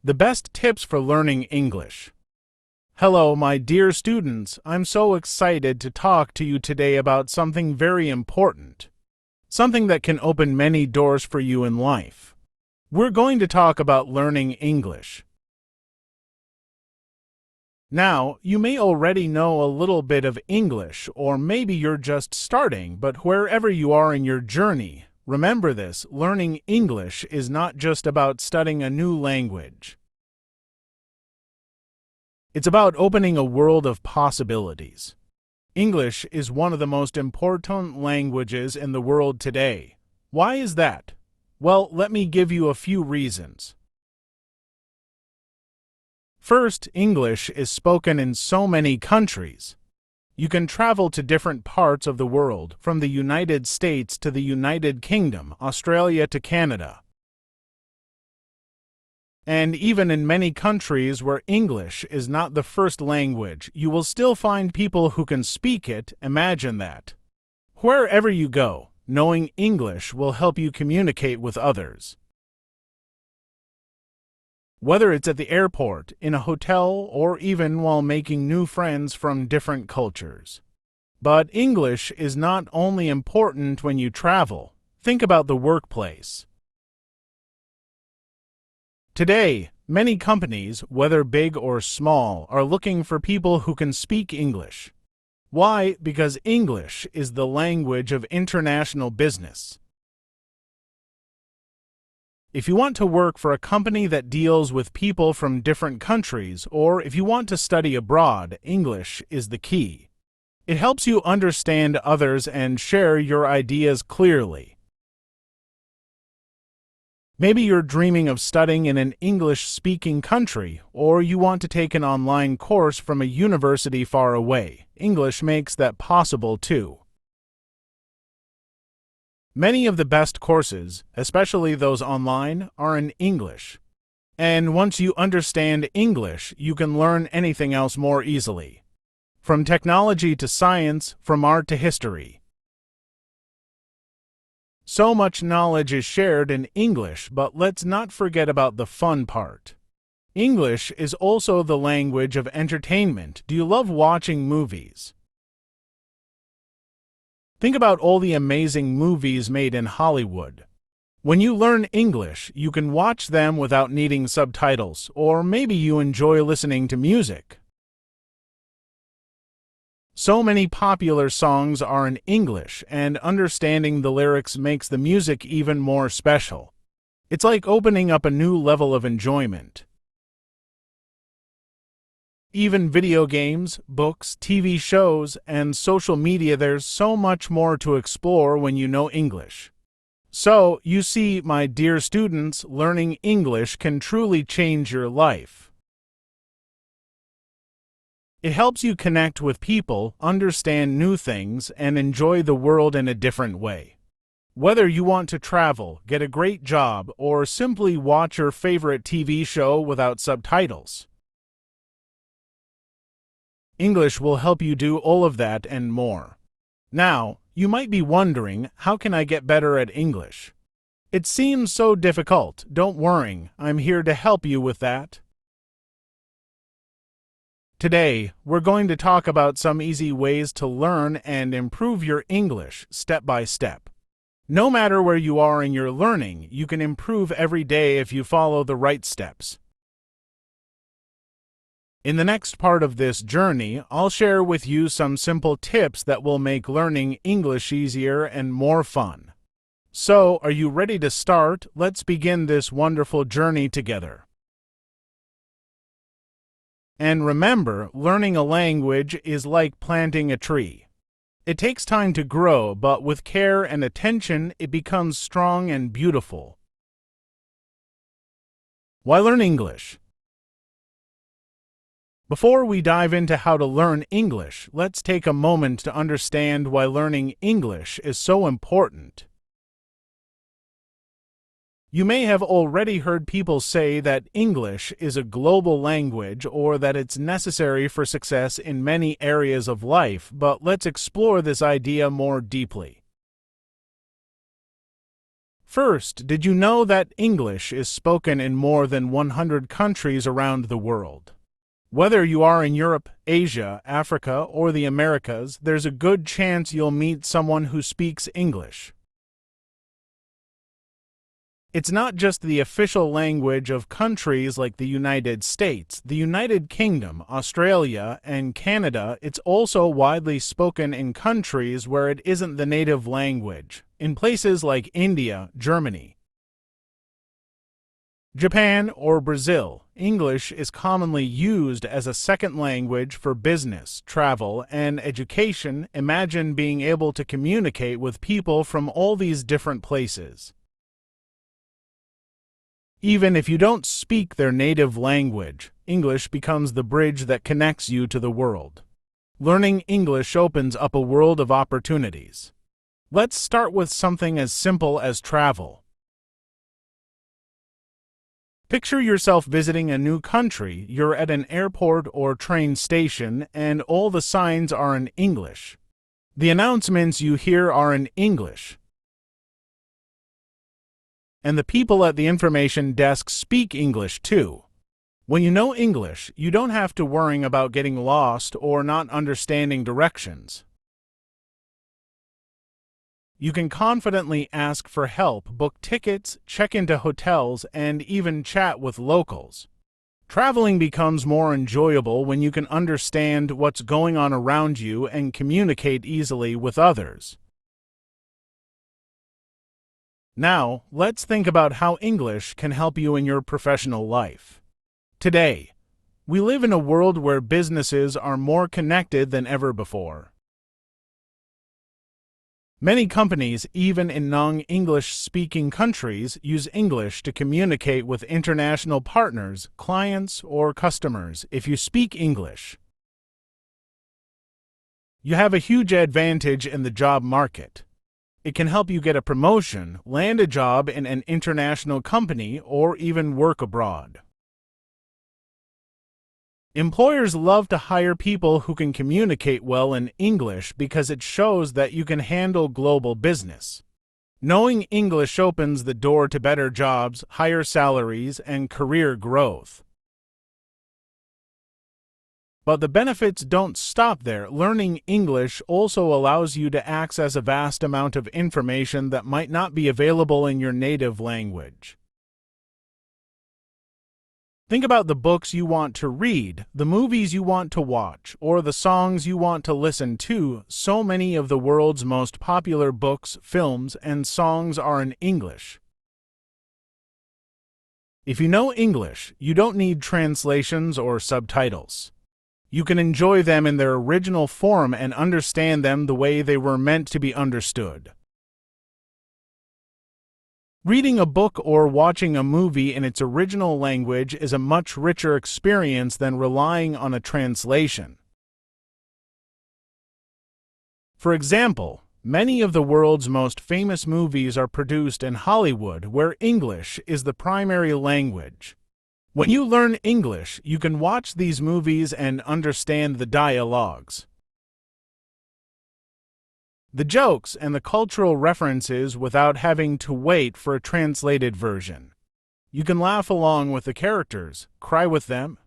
The best tips for learning English. Hello, my dear students. I'm so excited to talk to you today about something very important. Something that can open many doors for you in life. We're going to talk about learning English. Now, you may already know a little bit of English, or maybe you're just starting, but wherever you are in your journey, remember this: learning English is not just about studying a new language. It's about opening a world of possibilities. English is one of the most important languages in the world today. Why is that? Well, let me give you a few reasons. First, English is spoken in so many countries. You can travel to different parts of the world, from the United States to the United Kingdom, Australia to Canada. And even in many countries where English is not the first language, you will still find people who can speak it. Imagine that. Wherever you go, knowing English will help you communicate with others. Whether it's at the airport, in a hotel, or even while making new friends from different cultures. But English is not only important when you travel. Think about the workplace. Today, many companies, whether big or small, are looking for people who can speak English. Why? Because English is the language of international business. If you want to work for a company that deals with people from different countries, or if you want to study abroad, English is the key. It helps you understand others and share your ideas clearly. Maybe you're dreaming of studying in an English-speaking country, or you want to take an online course from a university far away. English makes that possible too. Many of the best courses, especially those online, are in English. And once you understand English, you can learn anything else more easily. From technology to science, from art to history. So much knowledge is shared in English, but let's not forget about the fun part. English is also the language of entertainment. Do you love watching movies? Think about all the amazing movies made in Hollywood. When you learn English, you can watch them without needing subtitles, or maybe you enjoy listening to music. So many popular songs are in English, and understanding the lyrics makes the music even more special. It's like opening up a new level of enjoyment. Even video games, books, TV shows, and social media, there's so much more to explore when you know English. So, you see, my dear students, learning English can truly change your life. It helps you connect with people, understand new things, and enjoy the world in a different way. Whether you want to travel, get a great job, or simply watch your favorite TV show without subtitles, English will help you do all of that and more. Now, you might be wondering, how can I get better at English? It seems so difficult. Don't worry, I'm here to help you with that. Today, we're going to talk about some easy ways to learn and improve your English step by step. No matter where you are in your learning, you can improve every day if you follow the right steps. In the next part of this journey, I'll share with you some simple tips that will make learning English easier and more fun. So, are you ready to start? Let's begin this wonderful journey together. And remember, learning a language is like planting a tree. It takes time to grow, but with care and attention, it becomes strong and beautiful. Why learn English? Before we dive into how to learn English, let's take a moment to understand why learning English is so important. You may have already heard people say that English is a global language or that it's necessary for success in many areas of life, but let's explore this idea more deeply. First, did you know that English is spoken in more than 100 countries around the world? Whether you are in Europe, Asia, Africa, or the Americas, there's a good chance you'll meet someone who speaks English. It's not just the official language of countries like the United States, the United Kingdom, Australia, and Canada. It's also widely spoken in countries where it isn't the native language, in places like India, Germany, Japan, or Brazil. English is commonly used as a second language for business, travel, and education. Imagine being able to communicate with people from all these different places. Even if you don't speak their native language, English becomes the bridge that connects you to the world. Learning English opens up a world of opportunities. Let's start with something as simple as travel. Picture yourself visiting a new country. You're at an airport or train station, and all the signs are in English. The announcements you hear are in English, and the people at the information desk speak English too. When you know English, you don't have to worry about getting lost or not understanding directions. You can confidently ask for help, book tickets, check into hotels, and even chat with locals. Traveling becomes more enjoyable when you can understand what's going on around you and communicate easily with others. Now, let's think about how English can help you in your professional life. Today, we live in a world where businesses are more connected than ever before. Many companies, even in non-English speaking countries, use English to communicate with international partners, clients, or customers. If you speak English, you have a huge advantage in the job market. It can help you get a promotion, land a job in an international company, or even work abroad. Employers love to hire people who can communicate well in English because it shows that you can handle global business. Knowing English opens the door to better jobs, higher salaries, and career growth. But the benefits don't stop there. Learning English also allows you to access a vast amount of information that might not be available in your native language. Think about the books you want to read, the movies you want to watch, or the songs you want to listen to. So many of the world's most popular books, films, and songs are in English. If you know English, you don't need translations or subtitles. You can enjoy them in their original form and understand them the way they were meant to be understood. Reading a book or watching a movie in its original language is a much richer experience than relying on a translation. For example, many of the world's most famous movies are produced in Hollywood, where English is the primary language. When you learn English, you can watch these movies and understand the dialogues, the jokes, and the cultural references without having to wait for a translated version. You can laugh along with the characters, cry with them,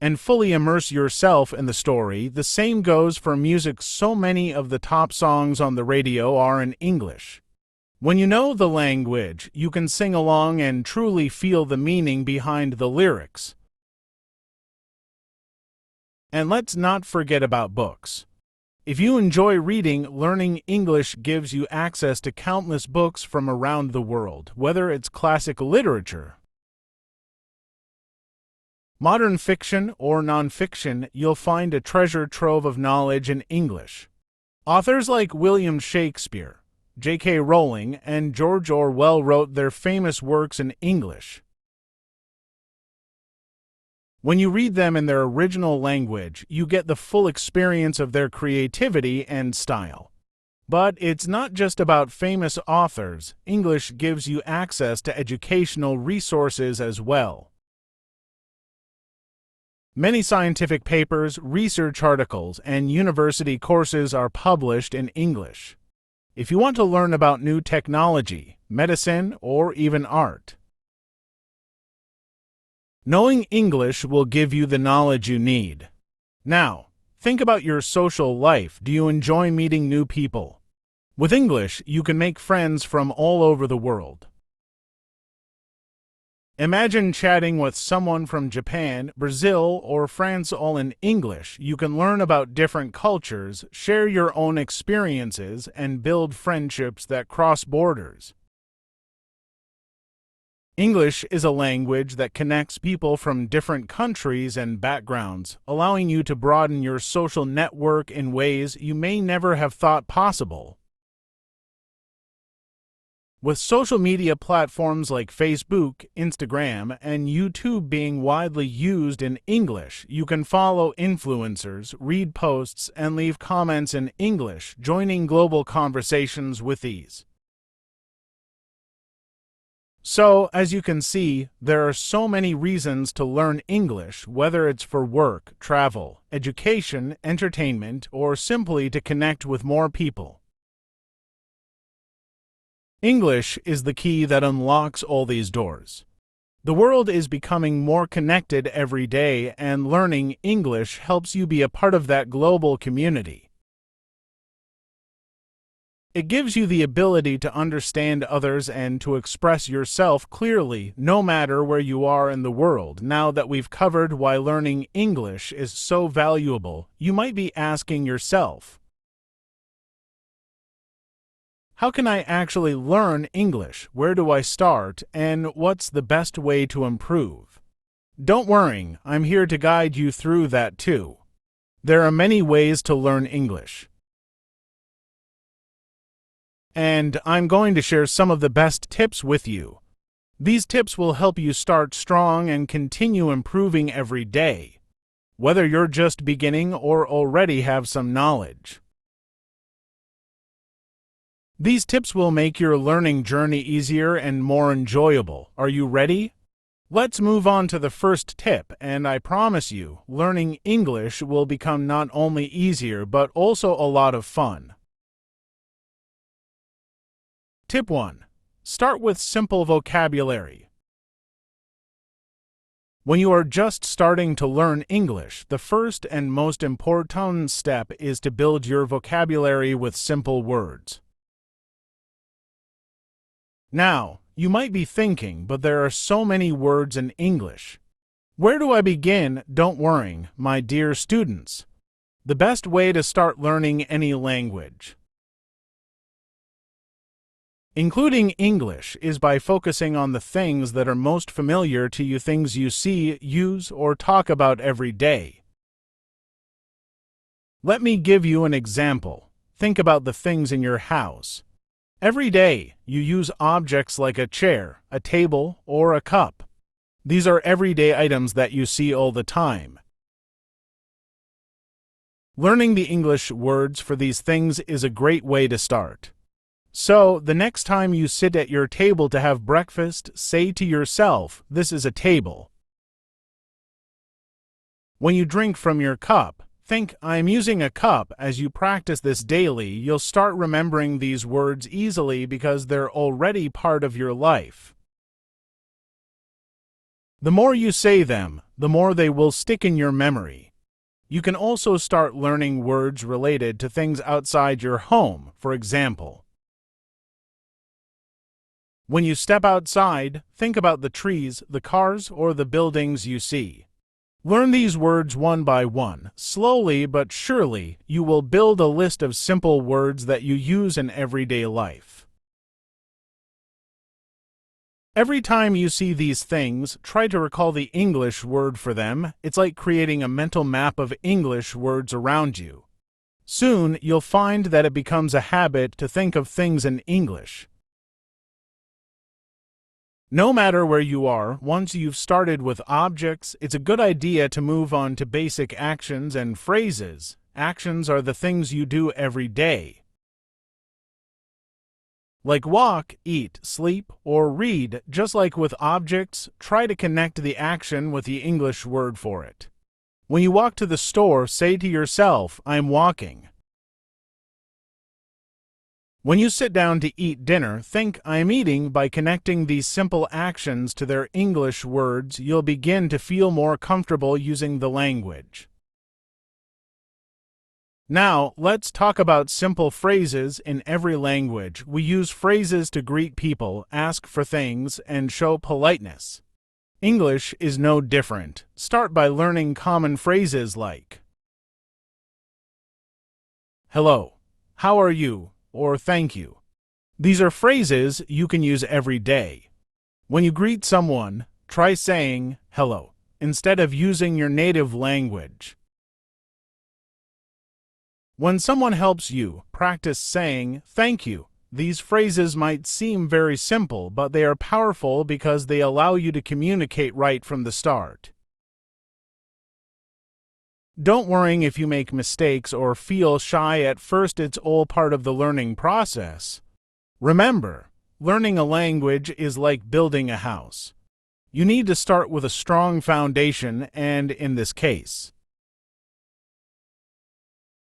and fully immerse yourself in the story. The same goes for music. So many of the top songs on the radio are in English. When you know the language, you can sing along and truly feel the meaning behind the lyrics. And let's not forget about books. If you enjoy reading, learning English gives you access to countless books from around the world, whether it's classic literature, modern fiction, or nonfiction. You'll find a treasure trove of knowledge in English. Authors like William Shakespeare, J.K. Rowling, and George Orwell wrote their famous works in English. When you read them in their original language, you get the full experience of their creativity and style. But it's not just about famous authors. English gives you access to educational resources as well. Many scientific papers, research articles, and university courses are published in English. if you want to learn about new technology, medicine, or even art. Knowing English will give you the knowledge you need. Now, think about your social life. Do you enjoy meeting new people? With English, you can make friends from all over the world. Imagine chatting with someone from Japan, Brazil, or France all in English. You can learn about different cultures, share your own experiences, and build friendships that cross borders. English is a language that connects people from different countries and backgrounds, allowing you to broaden your social network in ways you may never have thought possible. With social media platforms like Facebook, Instagram, and YouTube being widely used in English, you can follow influencers, read posts, and leave comments in English, joining global conversations with ease. So, as you can see, there are so many reasons to learn English, whether it's for work, travel, education, entertainment, or simply to connect with more people. English is the key that unlocks all these doors. The world is becoming more connected every day, and learning English helps you be a part of that global community. It gives you the ability to understand others and to express yourself clearly, no matter where you are in the world. Now that we've covered why learning English is so valuable, you might be asking yourself, how can I actually learn English? Where do I start? And what's the best way to improve? Don't worry, I'm here to guide you through that too. There are many ways to learn English. And I'm going to share some of the best tips with you. These tips will help you start strong and continue improving every day, whether you're just beginning or already have some knowledge. These tips will make your learning journey easier and more enjoyable. Are you ready? Let's move on to the first tip, and I promise you, learning English will become not only easier but also a lot of fun. Tip 1. Start with simple vocabulary. When you are just starting to learn English, the first and most important step is to build your vocabulary with simple words. Now, you might be thinking, but there are so many words in English. Where do I begin? Don't worry, my dear students. The best way to start learning any language, including English, is by focusing on the things that are most familiar to you, things you see, use, or talk about every day. Let me give you an example. Think about the things in your house. Every day, you use objects like a chair, a table, or a cup. These are everyday items that you see all the time. Learning the English words for these things is a great way to start. So, the next time you sit at your table to have breakfast, say to yourself, "This is a table." When you drink from your cup, think, "I'm using a cup." As you practice this daily, you'll start remembering these words easily because they're already part of your life. The more you say them, the more they will stick in your memory. You can also start learning words related to things outside your home. For example, when you step outside, think about the trees, the cars, or the buildings you see. Learn these words one by one. Slowly but surely, you will build a list of simple words that you use in everyday life. Every time you see these things, try to recall the English word for them. It's like creating a mental map of English words around you. Soon, you'll find that it becomes a habit to think of things in English. No matter where you are, once you've started with objects, it's a good idea to move on to basic actions and phrases. Actions are the things you do every day, like walk, eat, sleep, or read. Just like with objects, try to connect the action with the English word for it. When you walk to the store, say to yourself, "I'm walking." When you sit down to eat dinner, think "I'm eating." By connecting these simple actions to their English words, you'll begin to feel more comfortable using the language. Now, let's talk about simple phrases in every language. We use phrases to greet people, ask for things, and show politeness. English is no different. Start by learning common phrases like "Hello," "How are you?" or "Thank you." These are phrases you can use every day. When you greet someone, try saying "hello" instead of using your native language. When someone helps you, practice saying "thank you." These phrases might seem very simple, but they are powerful because they allow you to communicate right from the start. Don't worry if you make mistakes or feel shy at first. It's all part of the learning process. Remember, learning a language is like building a house. You need to start with a strong foundation, and in this case,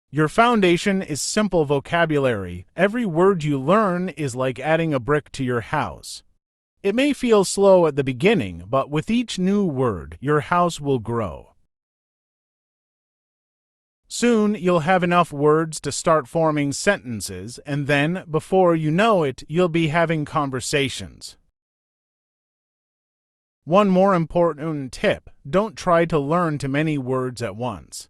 your foundation is simple vocabulary. Every word you learn is like adding a brick to your house. It may feel slow at the beginning, but with each new word, your house will grow. Soon, you'll have enough words to start forming sentences, and then, before you know it, you'll be having conversations. One more important tip: don't try to learn too many words at once.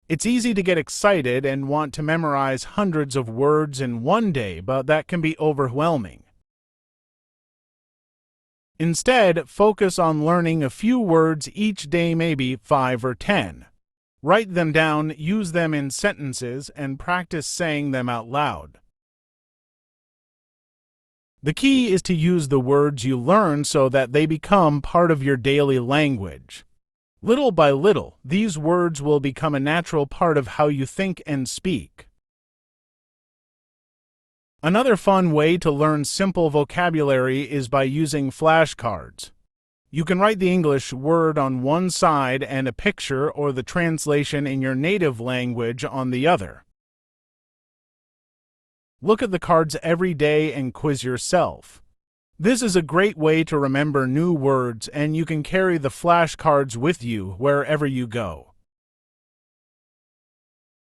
It's easy to get excited and want to memorize hundreds of words in one day, but that can be overwhelming. Instead, focus on learning a few words each day, maybe 5 or 10. Write them down, use them in sentences, and practice saying them out loud. The key is to use the words you learn so that they become part of your daily language. Little by little, these words will become a natural part of how you think and speak. Another fun way to learn simple vocabulary is by using flashcards. You can write the English word on one side and a picture or the translation in your native language on the other. Look at the cards every day and quiz yourself. This is a great way to remember new words, and you can carry the flashcards with you wherever you go.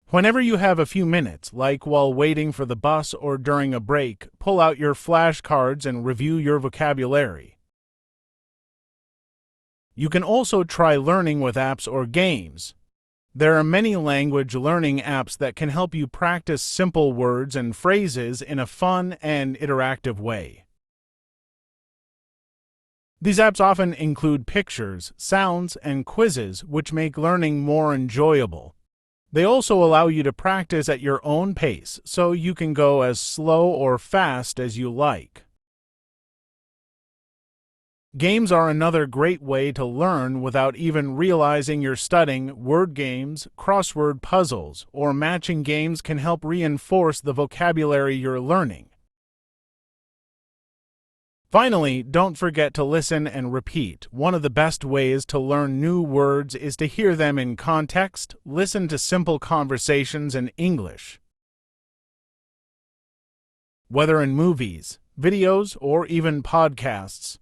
Whenever you have a few minutes, like while waiting for the bus or during a break, pull out your flashcards and review your vocabulary. You can also try learning with apps or games. There are many language learning apps that can help you practice simple words and phrases in a fun and interactive way. These apps often include pictures, sounds, and quizzes, which make learning more enjoyable. They also allow you to practice at your own pace, so you can go as slow or fast as you like. Games are another great way to learn without even realizing you're studying. Word games, crossword puzzles, or matching games can help reinforce the vocabulary you're learning. Finally, don't forget to listen and repeat. One of the best ways to learn new words is to hear them in context. Listen to simple conversations in English. Whether in movies, videos, or even podcasts,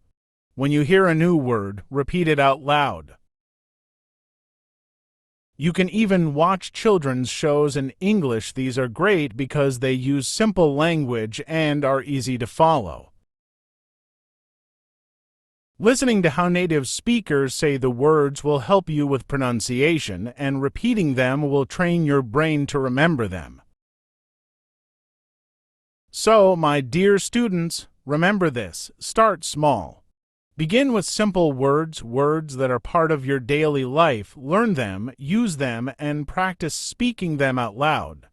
when you hear a new word, repeat it out loud. You can even watch children's shows in English. These are great because they use simple language and are easy to follow. Listening to how native speakers say the words will help you with pronunciation, and repeating them will train your brain to remember them. So, my dear students, remember this: start small. Begin with simple words that are part of your daily life. Learn them, use them, and practice speaking them out loud.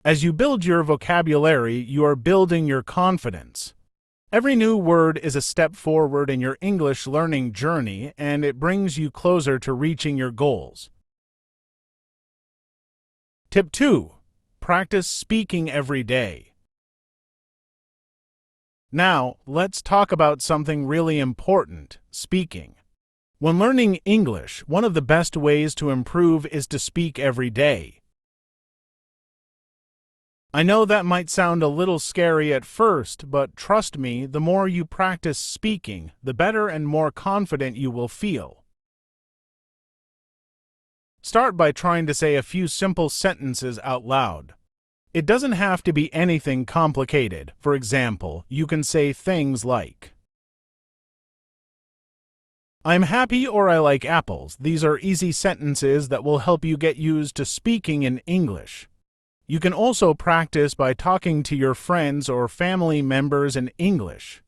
As you build your vocabulary, you are building your confidence. Every new word is a step forward in your English learning journey, and it brings you closer to reaching your goals. Tip 2. Practice speaking every day. Now, let's talk about something really important: speaking. When learning English, one of the best ways to improve is to speak every day. I know that might sound a little scary at first, but trust me, the more you practice speaking, the better and more confident you will feel. Start by trying to say a few simple sentences out loud. It doesn't have to be anything complicated. For example, you can say things like, I'm happy or I like apples. These are easy sentences that will help you get used to speaking in English. You can also practice by talking to your friends or family members in English.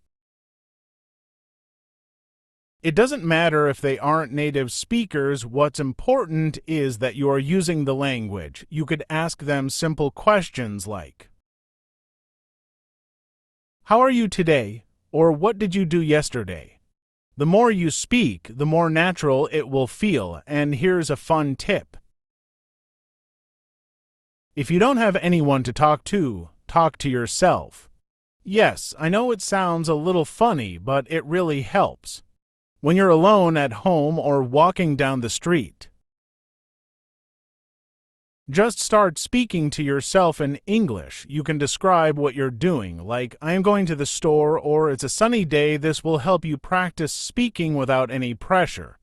It doesn't matter if they aren't native speakers. What's important is that you are using the language. You could ask them simple questions like, How are you today? Or what did you do yesterday? The more you speak, the more natural it will feel, and here's a fun tip. If you don't have anyone to talk to yourself. Yes, I know it sounds a little funny, but it really helps. When you're alone at home or walking down the street, just start speaking to yourself in English. You can describe what you're doing, like, I am going to the store, or it's a sunny day. This will help you practice speaking without any pressure.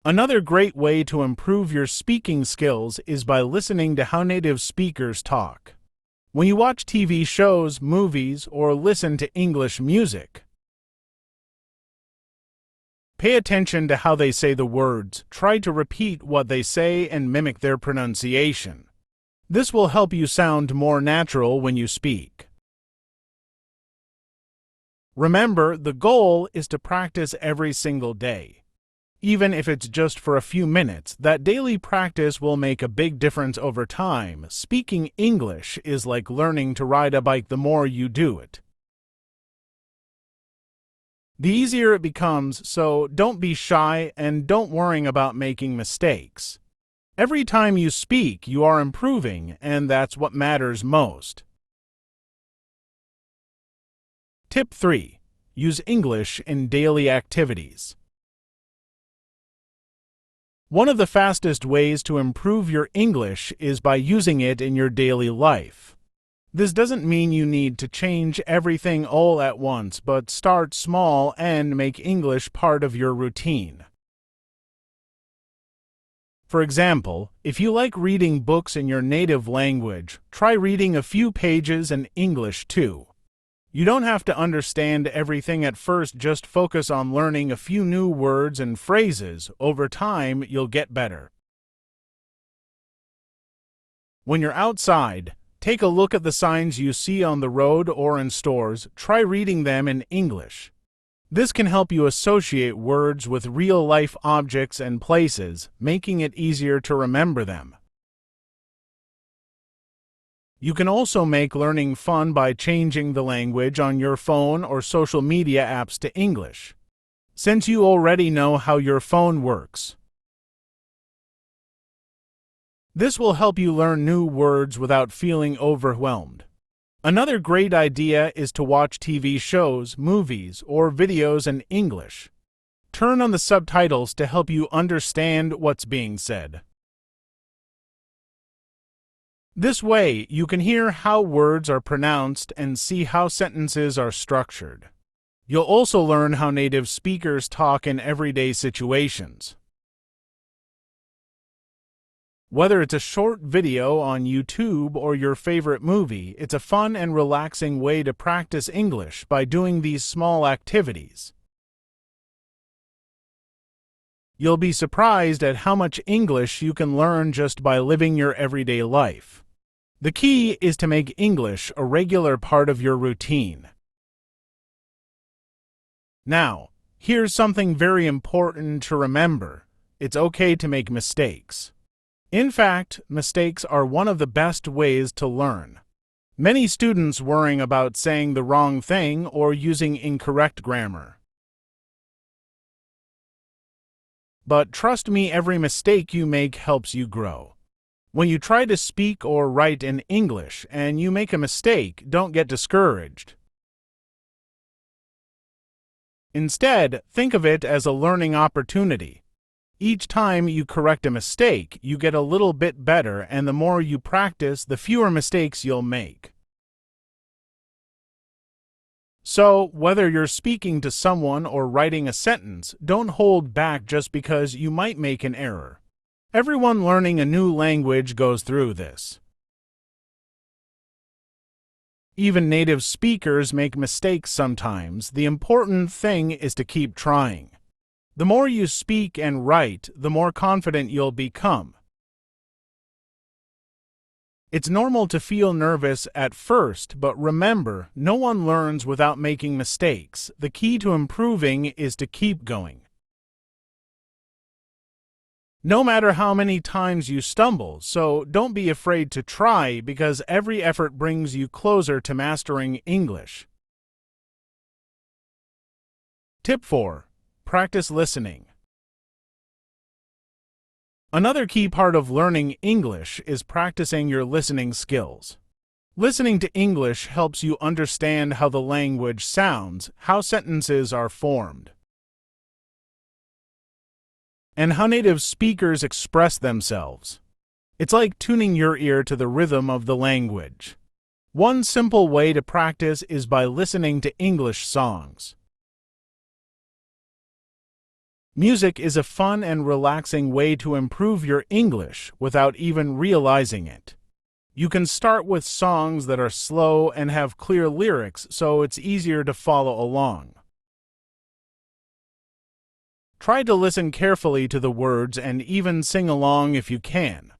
Another great way to improve your speaking skills is by listening to how native speakers talk. When you watch TV shows, movies, or listen to English music, pay attention to how they say the words. Try to repeat what they say and mimic their pronunciation. This will help you sound more natural when you speak. Remember, the goal is to practice every single day. Even if it's just for a few minutes, that daily practice will make a big difference over time. Speaking English is like learning to ride a bike. The more you do it, the easier it becomes, so don't be shy and don't worry about making mistakes. Every time you speak, you are improving, and that's what matters most. Tip 3. Use English in daily activities. One of the fastest ways to improve your English is by using it in your daily life. This doesn't mean you need to change everything all at once, but start small and make English part of your routine. For example, if you like reading books in your native language, try reading a few pages in English too. You don't have to understand everything at first, just focus on learning a few new words and phrases. Over time, you'll get better. When you're outside, take a look at the signs you see on the road or in stores. Try reading them in English. This can help you associate words with real-life objects and places, making it easier to remember them. You can also make learning fun by changing the language on your phone or social media apps to English, since you already know how your phone works. This will help you learn new words without feeling overwhelmed. Another great idea is to watch TV shows, movies, or videos in English. Turn on the subtitles to help you understand what's being said. This way, you can hear how words are pronounced and see how sentences are structured. You'll also learn how native speakers talk in everyday situations. Whether it's a short video on YouTube or your favorite movie, it's a fun and relaxing way to practice English by doing these small activities. You'll be surprised at how much English you can learn just by living your everyday life. The key is to make English a regular part of your routine. Now, here's something very important to remember. It's okay to make mistakes. In fact, mistakes are one of the best ways to learn. Many students worry about saying the wrong thing or using incorrect grammar. But trust me, every mistake you make helps you grow. When you try to speak or write in English and you make a mistake, don't get discouraged. Instead, think of it as a learning opportunity. Each time you correct a mistake, you get a little bit better, and the more you practice, the fewer mistakes you'll make. So, whether you're speaking to someone or writing a sentence, don't hold back just because you might make an error. Everyone learning a new language goes through this. Even native speakers make mistakes sometimes. The important thing is to keep trying. The more you speak and write, the more confident you'll become. It's normal to feel nervous at first, but remember, no one learns without making mistakes. The key to improving is to keep going. No matter how many times you stumble, so don't be afraid to try, because every effort brings you closer to mastering English. Tip 4. Practice listening. Another key part of learning English is practicing your listening skills. Listening to English helps you understand how the language sounds, how sentences are formed, and how native speakers express themselves. It's like tuning your ear to the rhythm of the language. One simple way to practice is by listening to English songs. Music is a fun and relaxing way to improve your English without even realizing it. You can start with songs that are slow and have clear lyrics, so it's easier to follow along. Try to listen carefully to the words and even sing along if you can.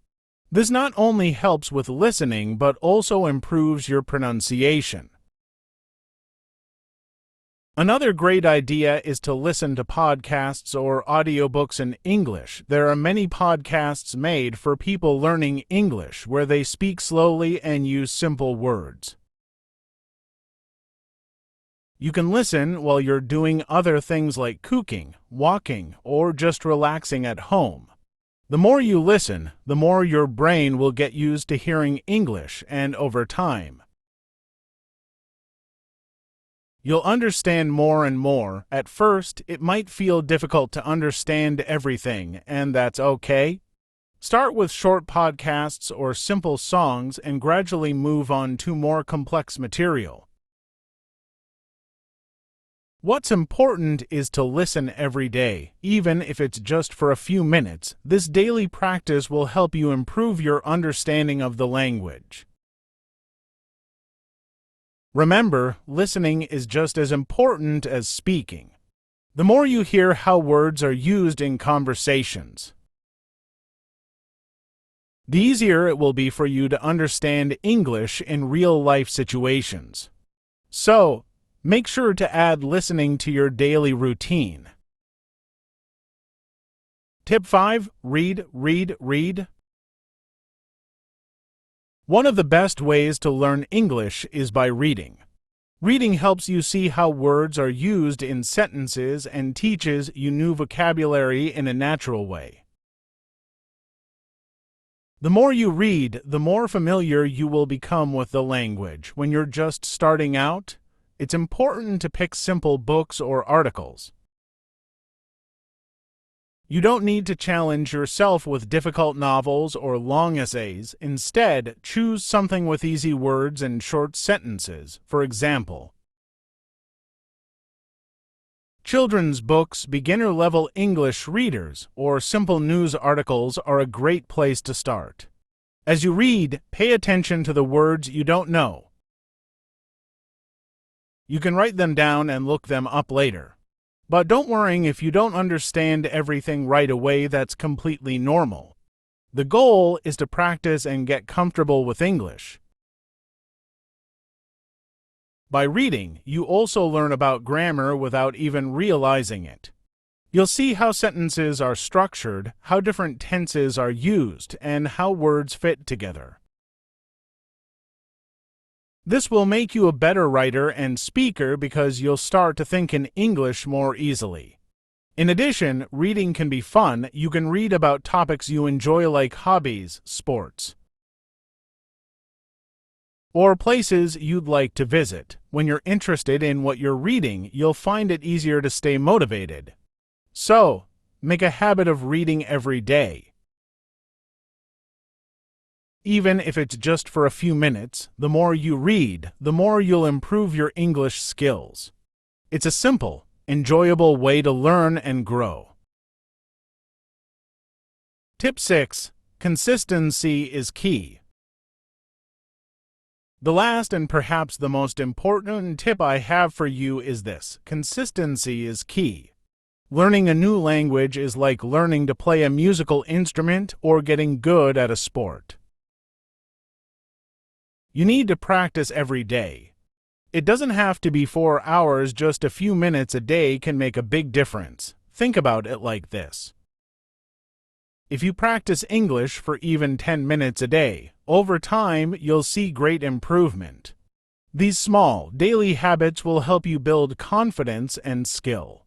This not only helps with listening but also improves your pronunciation. Another great idea is to listen to podcasts or audiobooks in English. There are many podcasts made for people learning English where they speak slowly and use simple words. You can listen while you're doing other things like cooking, walking, or just relaxing at home. The more you listen, the more your brain will get used to hearing English, and over time, you'll understand more and more. At first, it might feel difficult to understand everything, and that's okay. Start with short podcasts or simple songs and gradually move on to more complex material. What's important is to listen every day, even if it's just for a few minutes. This daily practice will help you improve your understanding of the language. Remember, listening is just as important as speaking. The more you hear how words are used in conversations, the easier it will be for you to understand English in real-life situations. So, make sure to add listening to your daily routine. Tip 5. Read, read, read. One of the best ways to learn English is by reading. Reading helps you see how words are used in sentences and teaches you new vocabulary in a natural way. The more you read, the more familiar you will become with the language. When you're just starting out, it's important to pick simple books or articles. You don't need to challenge yourself with difficult novels or long essays. Instead, choose something with easy words and short sentences. For example, children's books, beginner-level English readers, or simple news articles are a great place to start. As you read, pay attention to the words you don't know. You can write them down and look them up later. But don't worry if you don't understand everything right away. That's completely normal. The goal is to practice and get comfortable with English. By reading, you also learn about grammar without even realizing it. You'll see how sentences are structured, how different tenses are used, and how words fit together. This will make you a better writer and speaker because you'll start to think in English more easily. In addition, reading can be fun. You can read about topics you enjoy like hobbies, sports, or places you'd like to visit. When you're interested in what you're reading, you'll find it easier to stay motivated. So, make a habit of reading every day. Even if it's just for a few minutes, the more you read, the more you'll improve your English skills. It's a simple, enjoyable way to learn and grow. Tip 6. Consistency is key. The last and perhaps the most important tip I have for you is this: consistency is key. Learning a new language is like learning to play a musical instrument or getting good at a sport. You need to practice every day. It doesn't have to be 4 hours, just a few minutes a day can make a big difference. Think about it like this. If you practice English for even 10 minutes a day, over time you'll see great improvement. These small, daily habits will help you build confidence and skill.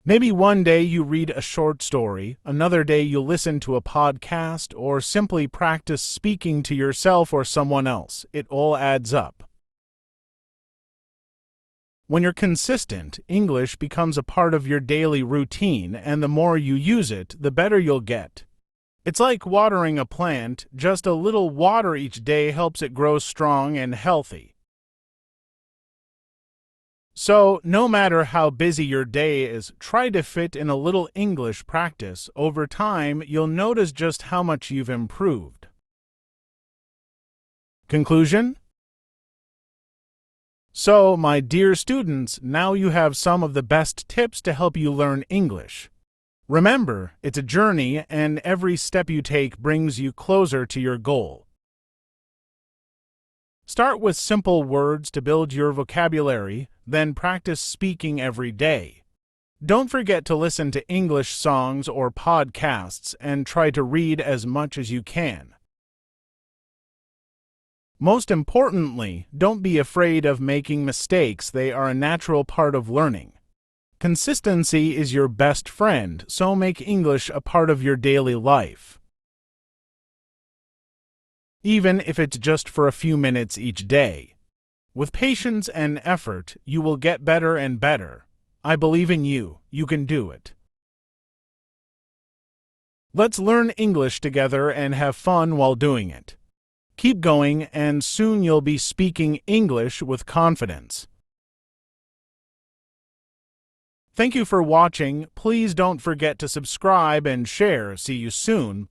Maybe one day you read a short story, another day you listen to a podcast, or simply practice speaking to yourself or someone else. It all adds up. When you're consistent, English becomes a part of your daily routine, and the more you use it, the better you'll get. It's like watering a plant. Just a little water each day helps it grow strong and healthy. So, no matter how busy your day is, try to fit in a little English practice. Over time, you'll notice just how much you've improved. Conclusion? So, my dear students, now you have some of the best tips to help you learn English. Remember, it's a journey, and every step you take brings you closer to your goal. Start with simple words to build your vocabulary, then practice speaking every day. Don't forget to listen to English songs or podcasts and try to read as much as you can. Most importantly, don't be afraid of making mistakes. They are a natural part of learning. Consistency is your best friend, so make English a part of your daily life. Even if it's just for a few minutes each day. With patience and effort, you will get better and better. I believe in you. You can do it. Let's learn English together and have fun while doing it. Keep going, and soon you'll be speaking English with confidence. Thank you for watching. Please don't forget to subscribe and share. See you soon.